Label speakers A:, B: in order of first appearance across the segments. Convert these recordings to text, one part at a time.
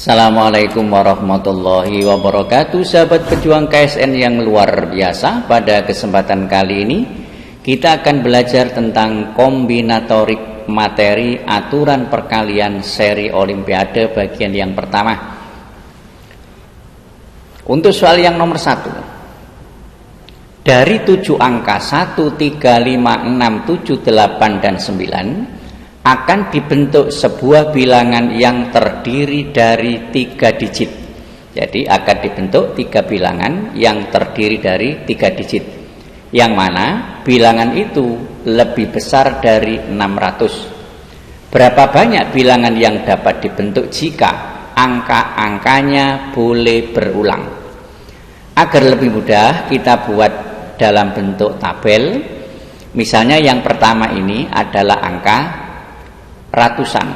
A: Assalamualaikum warahmatullahi wabarakatuh. Sahabat pejuang KSN yang luar biasa, pada kesempatan kali ini kita akan belajar tentang kombinatorik materi aturan perkalian seri olimpiade bagian yang pertama. Untuk soal yang nomor 1, dari 7 angka 1, 3, 5, 6, 7, 8, dan 9 akan dibentuk sebuah bilangan yang terdiri dari 3 digit. Jadi akan dibentuk 3 bilangan yang terdiri dari 3 digit, yang mana bilangan itu lebih besar dari 600. Berapa banyak bilangan yang dapat dibentuk jika angka-angkanya boleh berulang? Agar lebih mudah, kita buat dalam bentuk tabel. Misalnya yang pertama ini adalah angka ratusan,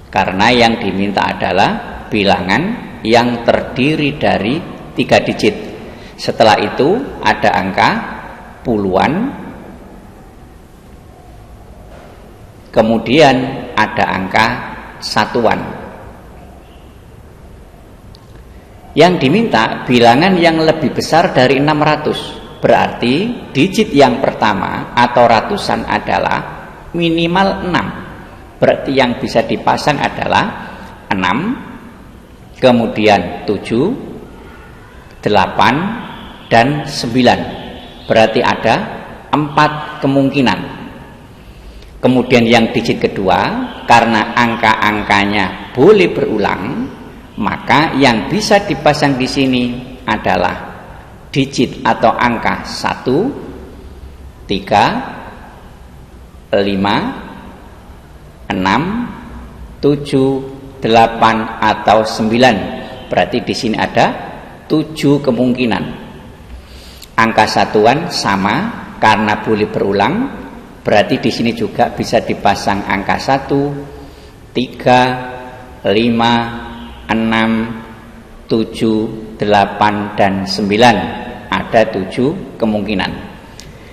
A: karena yang diminta adalah bilangan yang terdiri dari 3 digit. Setelah itu ada angka puluhan, kemudian ada angka satuan. Yang diminta bilangan yang lebih besar dari 600, berarti digit yang pertama atau ratusan adalah minimal 6. Berarti yang bisa dipasang adalah 6, kemudian 7, 8, dan 9. Berarti ada 4 kemungkinan. Kemudian yang digit kedua, karena angka-angkanya boleh berulang, maka yang bisa dipasang di sini adalah digit atau angka 1, 3, 5, 6, 7, 8, atau 9. Berarti di sini ada 7 kemungkinan. Angka satuan sama karena boleh berulang, berarti di sini juga bisa dipasang angka 1, 3, 5, 6, 7, 8, dan 9. Ada 7 kemungkinan.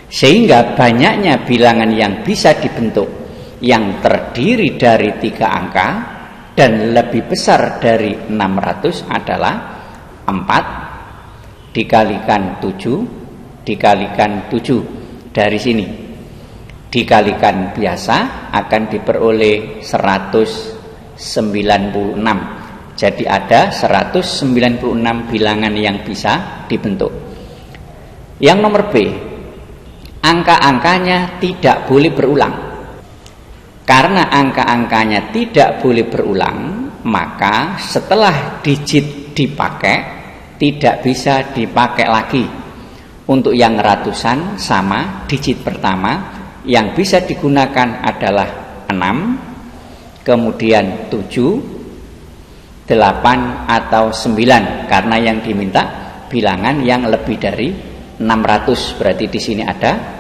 A: Sehingga banyaknya bilangan yang bisa dibentuk yang terdiri dari 3 angka dan lebih besar dari 600 adalah 4 dikalikan 7 dikalikan 7. Dari sini dikalikan biasa akan diperoleh 196. Jadi ada 196 bilangan yang bisa dibentuk. Yang nomor B, angka-angkanya tidak boleh berulang. Karena angka-angkanya tidak boleh berulang, maka setelah digit dipakai tidak bisa dipakai lagi. Untuk yang ratusan sama, digit pertama yang bisa digunakan adalah 6, kemudian 7, 8, atau 9, karena yang diminta bilangan yang lebih dari 600. Berarti di sini ada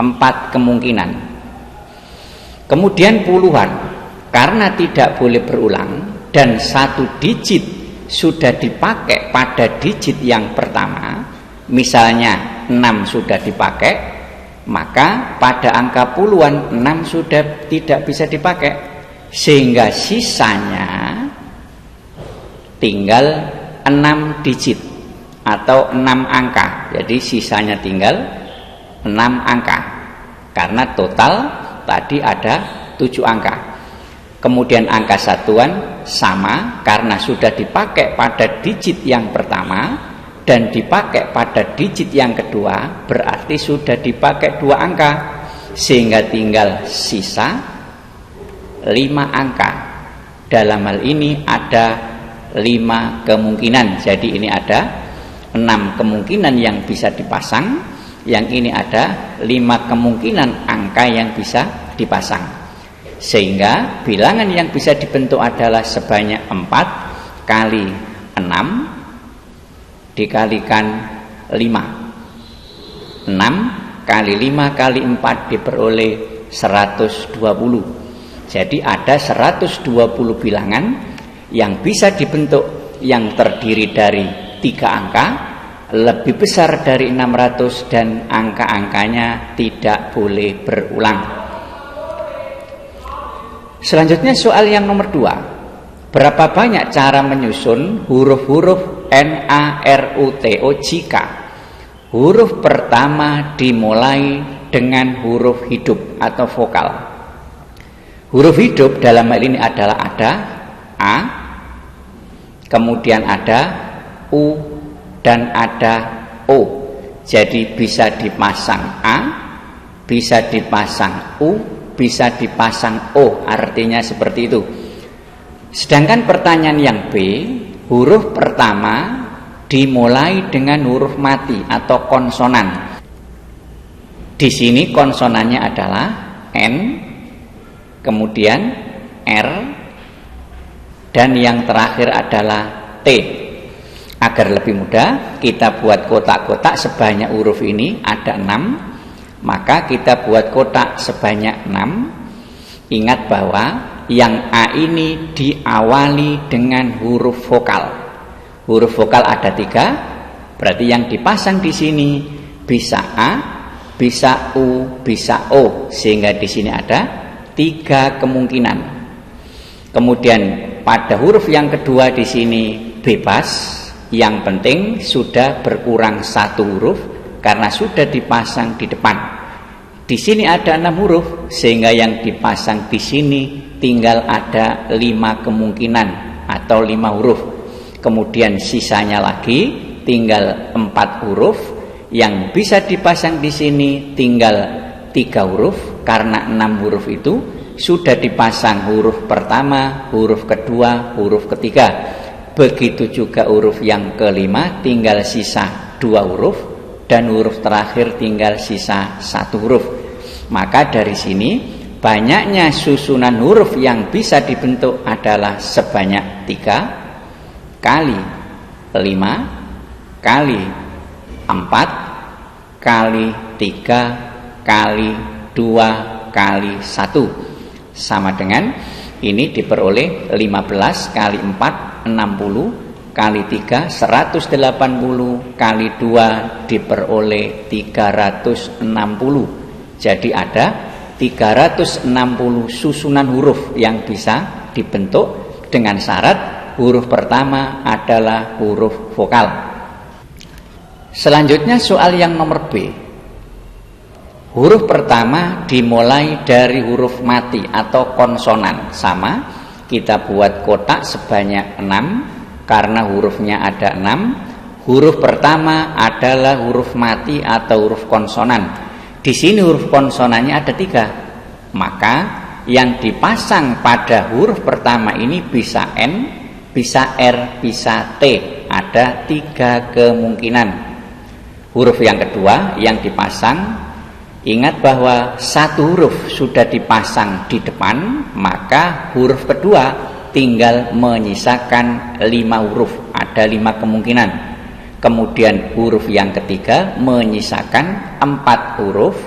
A: 4 kemungkinan. Kemudian puluhan, karena tidak boleh berulang dan 1 digit sudah dipakai pada digit yang pertama, misalnya 6 sudah dipakai, maka pada angka puluhan 6 sudah tidak bisa dipakai, sehingga sisanya tinggal 6 digit atau 6 angka. Jadi sisanya tinggal 6 angka, karena total tadi ada 7 angka. Kemudian angka satuan sama karena sudah dipakai pada digit yang pertama dan dipakai pada digit yang kedua, berarti sudah dipakai 2 angka, sehingga tinggal sisa 5 angka. Dalam hal ini ada 5 kemungkinan. Jadi ini ada 6 kemungkinan yang bisa dipasang, yang ini ada 5 kemungkinan angka yang bisa dipasang, sehingga bilangan yang bisa dibentuk adalah sebanyak 4 kali 6 dikalikan 5. 6 kali 5 kali 4 diperoleh 120. Jadi ada 120 bilangan yang bisa dibentuk yang terdiri dari 3 angka, lebih besar dari 600, dan angka-angkanya tidak boleh berulang. Selanjutnya soal yang nomor 2. Berapa banyak cara menyusun huruf-huruf N, A, R, U, T, O jika huruf pertama dimulai dengan huruf hidup atau vokal? Huruf hidup dalam hal ini adalah ada A, kemudian ada U, dan ada O. Jadi bisa dipasang A, bisa dipasang U, bisa dipasang O, artinya seperti itu. Sedangkan pertanyaan yang B, huruf pertama dimulai dengan huruf mati atau konsonan. Di sini konsonannya adalah N, kemudian R, dan yang terakhir adalah T. Agar lebih mudah, kita buat kotak-kotak sebanyak huruf ini ada 6. Maka kita buat kotak sebanyak 6. Ingat bahwa yang A ini diawali dengan huruf vokal. Huruf vokal ada 3, berarti yang dipasang di sini bisa A, bisa U, bisa O, sehingga di sini ada 3 kemungkinan. Kemudian pada huruf yang kedua di sini bebas, yang penting sudah berkurang 1 huruf karena sudah dipasang di depan. Di sini ada 6 huruf, sehingga yang dipasang di sini tinggal ada 5 kemungkinan atau 5 huruf. Kemudian sisanya lagi tinggal 4 huruf, yang bisa dipasang di sini tinggal 3 huruf karena 6 huruf itu sudah dipasang huruf pertama, huruf kedua, huruf ketiga. Begitu juga huruf yang kelima tinggal sisa 2 huruf, dan huruf terakhir tinggal sisa 1 huruf. Maka dari sini banyaknya susunan huruf yang bisa dibentuk adalah sebanyak 3 kali 5 kali 4 kali 3 kali 2 kali 1, sama dengan ini diperoleh 15 kali 4 60 kali 3 180 kali 2 diperoleh 360. Jadi ada 360 susunan huruf yang bisa dibentuk dengan syarat huruf pertama adalah huruf vokal. Selanjutnya soal yang nomor B. Huruf pertama dimulai dari huruf mati atau konsonan. Sama, kita buat kotak sebanyak 6 karena hurufnya ada 6. Huruf pertama adalah huruf mati atau huruf konsonan. Di sini huruf konsonannya ada 3. Maka yang dipasang pada huruf pertama ini bisa N, bisa R, bisa T. Ada 3 kemungkinan. Huruf yang kedua yang dipasang, ingat bahwa 1 huruf sudah dipasang di depan, maka huruf kedua tinggal menyisakan 5 huruf. Ada 5 kemungkinan. Kemudian huruf yang ketiga menyisakan 4 huruf.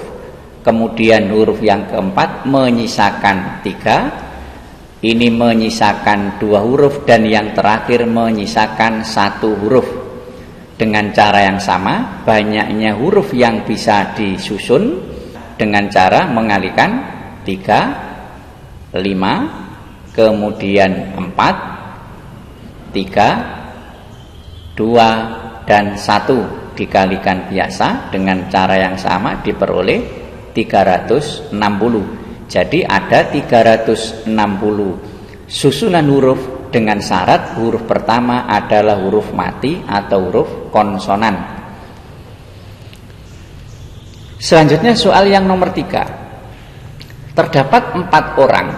A: Kemudian huruf yang keempat menyisakan 3. Ini menyisakan 2 huruf, dan yang terakhir menyisakan 1 huruf. Dengan cara yang sama, banyaknya huruf yang bisa disusun dengan cara mengalihkan 3, 5, kemudian 4, 3, 2, dan 1 dikalikan biasa dengan cara yang sama diperoleh 360. Jadi ada 360 susunan huruf dengan syarat huruf pertama adalah huruf mati atau huruf konsonan. Selanjutnya soal yang nomor 3. Terdapat 4 orang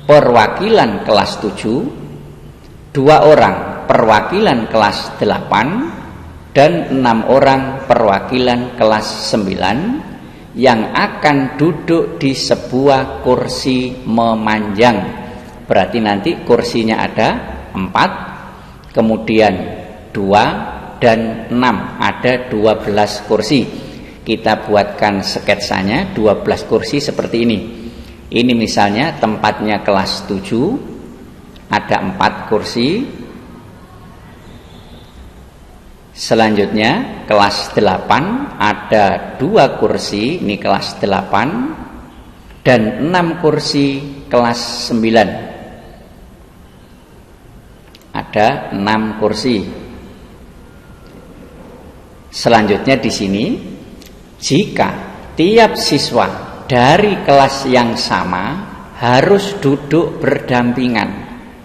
A: perwakilan kelas 7, 2 orang perwakilan kelas 8, dan 6 orang perwakilan kelas 9 yang akan duduk di sebuah kursi memanjang. Berarti nanti kursinya ada 4, kemudian 2 dan 6, ada 12 kursi. Kita buatkan sketsanya 12 kursi seperti ini. Ini misalnya tempatnya kelas 7, ada 4 kursi. Selanjutnya kelas 8 ada 2 kursi, ini kelas 8, dan 6 kursi kelas 9. ada 6 kursi. Selanjutnya di sini, jika tiap siswa dari kelas yang sama harus duduk berdampingan,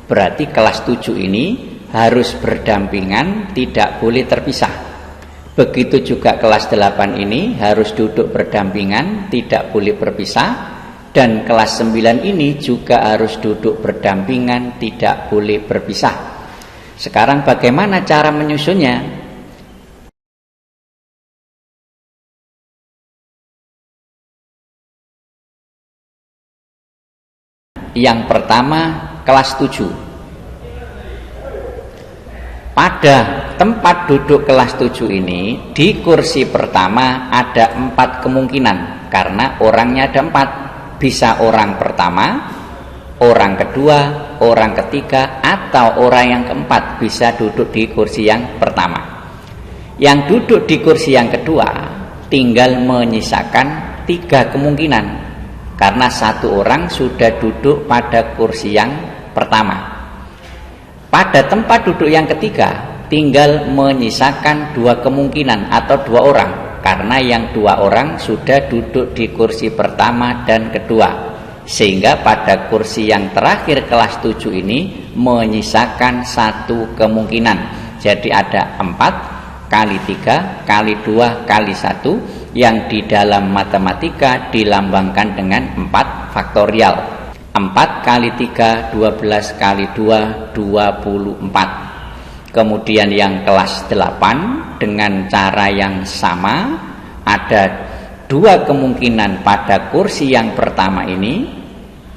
A: berarti kelas 7 ini harus berdampingan, tidak boleh terpisah. Begitu juga kelas 8 ini harus duduk berdampingan, tidak boleh berpisah. Dan kelas 9 ini juga harus duduk berdampingan, tidak boleh berpisah. Sekarang bagaimana cara menyusunnya? Yang pertama, kelas 7. Pada tempat duduk kelas 7 ini, di kursi pertama ada 4 kemungkinan, karena orangnya ada 4. Bisa orang pertama, orang kedua, orang ketiga, atau orang yang keempat bisa duduk di kursi yang pertama. Yang duduk di kursi yang kedua tinggal menyisakan 3 kemungkinan, karena 1 orang sudah duduk pada kursi yang pertama. Pada tempat duduk yang ketiga tinggal menyisakan 2 kemungkinan atau 2 orang, karena yang 2 orang sudah duduk di kursi pertama dan kedua, sehingga pada kursi yang terakhir kelas 7 ini menyisakan 1 kemungkinan. Jadi ada 4 kali 3 kali 2 kali 1 yang di dalam matematika dilambangkan dengan 4 faktorial. 4 kali 3 12 kali 2 24. Kemudian yang kelas 8 dengan cara yang sama, ada 2 kemungkinan pada kursi yang pertama ini.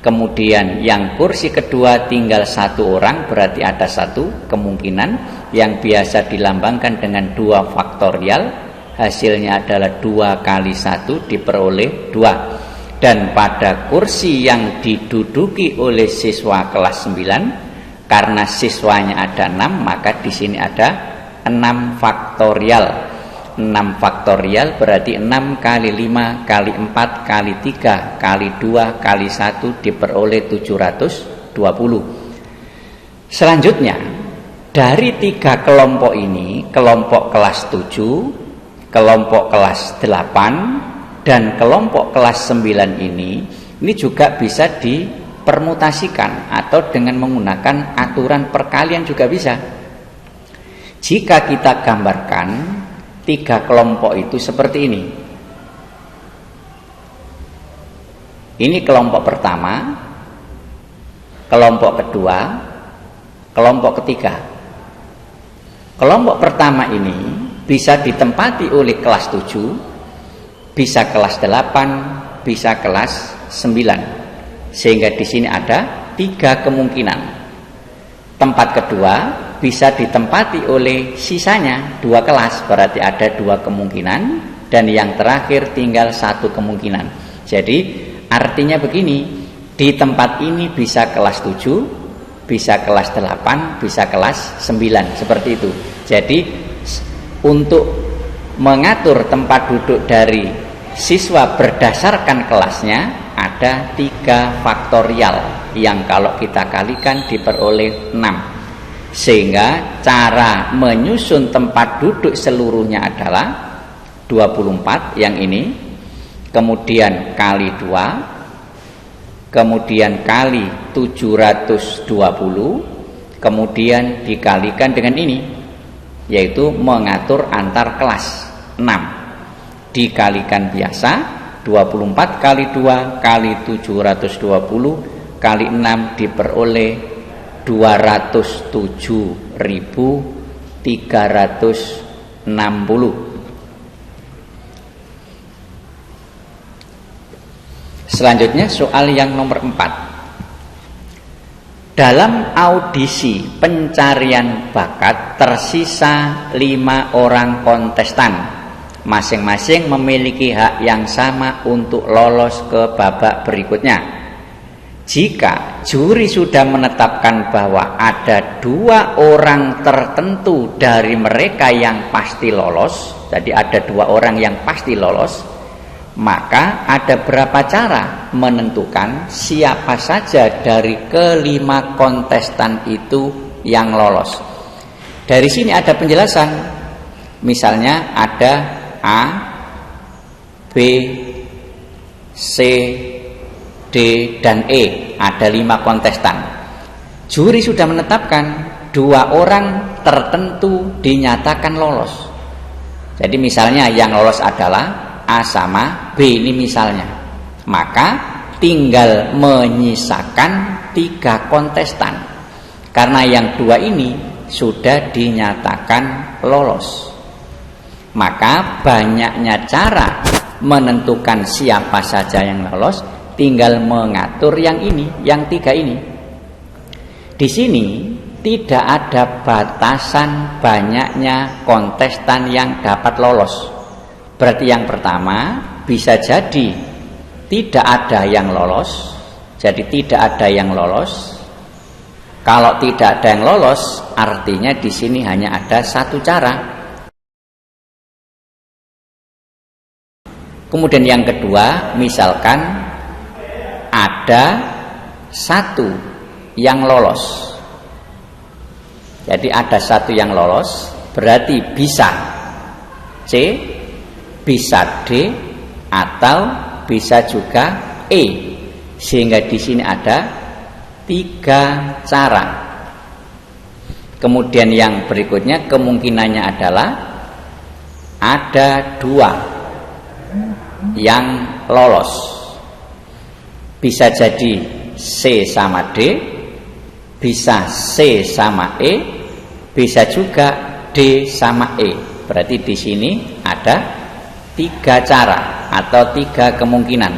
A: Kemudian yang kursi kedua tinggal 1 orang, berarti ada 1 kemungkinan yang biasa dilambangkan dengan 2 faktorial. Hasilnya adalah 2 kali 1 diperoleh 2. Dan pada kursi yang diduduki oleh siswa kelas 9, karena siswanya ada 6, maka di sini ada 6 faktorial. 6 faktorial berarti 6 kali 5 kali 4 kali 3 kali 2 kali 1 diperoleh 720. Selanjutnya, dari 3 kelompok ini, kelompok kelas 7, kelompok kelas 8, dan kelompok kelas 9 ini juga bisa dipermutasikan atau dengan menggunakan aturan perkalian juga bisa. Jika kita gambarkan 3 kelompok itu seperti ini. Ini kelompok pertama, kelompok kedua, kelompok ketiga. Kelompok pertama ini bisa ditempati oleh kelas 7, bisa kelas 8, bisa kelas 9. Sehingga di sini ada 3 kemungkinan. Tempat kedua bisa ditempati oleh sisanya 2 kelas, berarti ada 2 kemungkinan, dan yang terakhir tinggal 1 kemungkinan. Jadi artinya begini, di tempat ini bisa kelas 7, bisa kelas 8, bisa kelas 9, seperti itu. Jadi untuk mengatur tempat duduk dari siswa berdasarkan kelasnya ada 3 faktorial yang kalau kita kalikan diperoleh 6. Sehingga cara menyusun tempat duduk seluruhnya adalah 24 yang ini, kemudian kali 2, kemudian kali 720, kemudian dikalikan dengan ini, yaitu mengatur antar kelas 6. Dikalikan biasa, 24 kali 2 kali 720 kali 6 diperoleh 207.360. Selanjutnya soal yang nomor 4. Dalam audisi pencarian bakat tersisa 5 orang kontestan. Masing-masing memiliki hak yang sama untuk lolos ke babak berikutnya. Jika juri sudah menetapkan bahwa ada 2 orang tertentu dari mereka yang pasti lolos, jadi ada 2 orang yang pasti lolos, maka ada berapa cara menentukan siapa saja dari ke-5 kontestan itu yang lolos. Dari sini ada penjelasan. Misalnya ada A, B, C, D, dan E. Ada 5 kontestan. Juri sudah menetapkan 2 orang tertentu dinyatakan lolos. Jadi misalnya yang lolos adalah A sama B ini misalnya. Maka tinggal menyisakan 3 kontestan. Karena yang 2 ini sudah dinyatakan lolos. Maka banyaknya cara menentukan siapa saja yang lolos, tinggal mengatur yang ini, yang 3 ini. Di sini tidak ada batasan banyaknya kontestan yang dapat lolos. Berarti yang pertama bisa jadi tidak ada yang lolos. Jadi tidak ada yang lolos. Kalau tidak ada yang lolos, artinya di sini hanya ada 1 cara. Kemudian yang kedua, misalkan ada 1 yang lolos. Jadi ada 1 yang lolos, berarti bisa C, bisa D, atau bisa juga E. Sehingga di sini ada 3 cara. Kemudian yang berikutnya kemungkinannya adalah ada 2 yang lolos. Bisa jadi C sama D, bisa C sama E, bisa juga D sama E. Berarti di sini ada 3 cara atau 3 kemungkinan.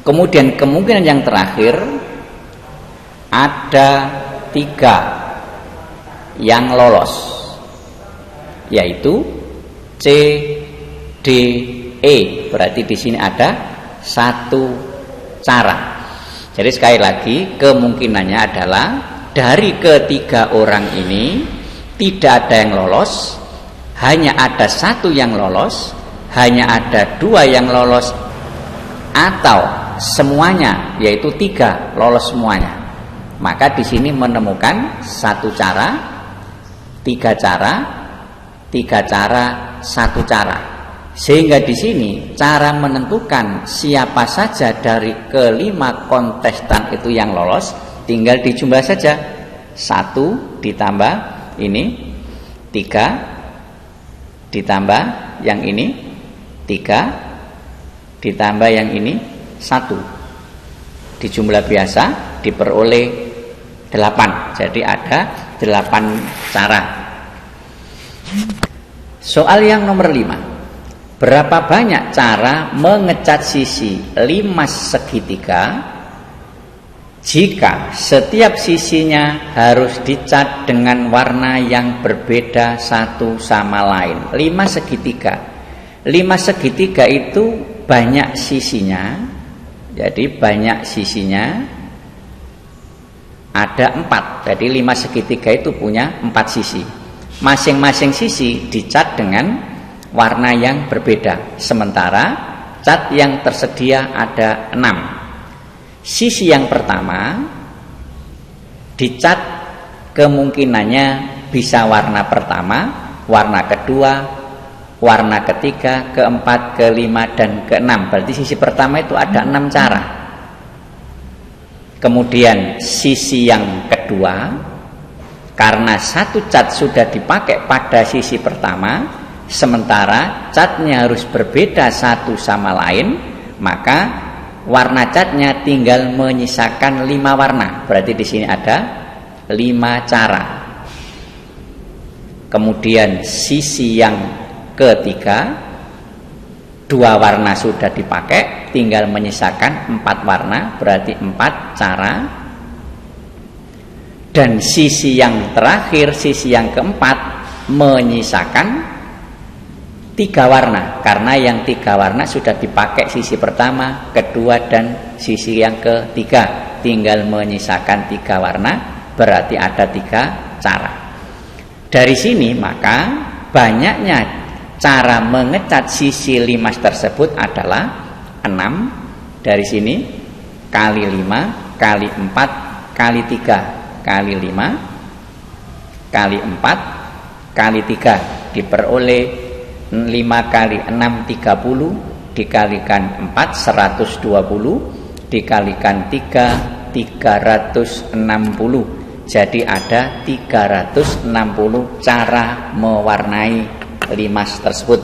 A: Kemudian kemungkinan yang terakhir ada 3 yang lolos, yaitu C, D, E. Berarti di sini ada 1 cara. Jadi sekali lagi kemungkinannya adalah dari ketiga orang ini tidak ada yang lolos, hanya ada 1 yang lolos, hanya ada 2 yang lolos, atau semuanya yaitu 3 lolos semuanya. Maka di sini menemukan 1 cara, 3 cara, 3 cara, 1 cara. Sehingga di sini cara menentukan siapa saja dari ke-5 kontestan itu yang lolos tinggal dijumlah saja. 1 ditambah ini 3, ditambah yang ini 3, ditambah yang ini 1. Dijumlah biasa diperoleh 8. Jadi ada 8 cara. Soal yang nomor 5. Berapa banyak cara mengecat sisi 5 segitiga jika setiap sisinya harus dicat dengan warna yang berbeda satu sama lain? 5 segitiga. 5 segitiga itu banyak sisinya. Jadi banyak sisinya ada 4. Jadi 5 segitiga itu punya 4 sisi. Masing-masing sisi dicat dengan warna yang berbeda. Sementara cat yang tersedia ada 6. Sisi yang pertama dicat kemungkinannya bisa warna pertama, warna kedua, warna ketiga, keempat, kelima, dan keenam. Berarti sisi pertama itu ada 6 cara. Kemudian sisi yang kedua, karena 1 cat sudah dipakai pada sisi pertama, sementara catnya harus berbeda satu sama lain, maka warna catnya tinggal menyisakan 5 warna. Berarti di sini ada 5 cara. Kemudian sisi yang ketiga, 2 warna sudah dipakai, tinggal menyisakan 4 warna, berarti 4 cara. Dan sisi yang terakhir, sisi yang keempat, menyisakan 3 warna, karena yang 3 warna sudah dipakai sisi pertama, kedua, dan sisi yang ketiga. Tinggal menyisakan 3 warna, berarti ada 3 cara. Dari sini maka banyaknya cara mengecat sisi 5 tersebut adalah 6. Dari sini kali 5 kali 4 kali 3 kali 5 kali 4 kali 3 diperoleh 5 kali 6 30 dikalikan 4 120 dikalikan 3 360. Jadi ada 360 cara mewarnai limas tersebut.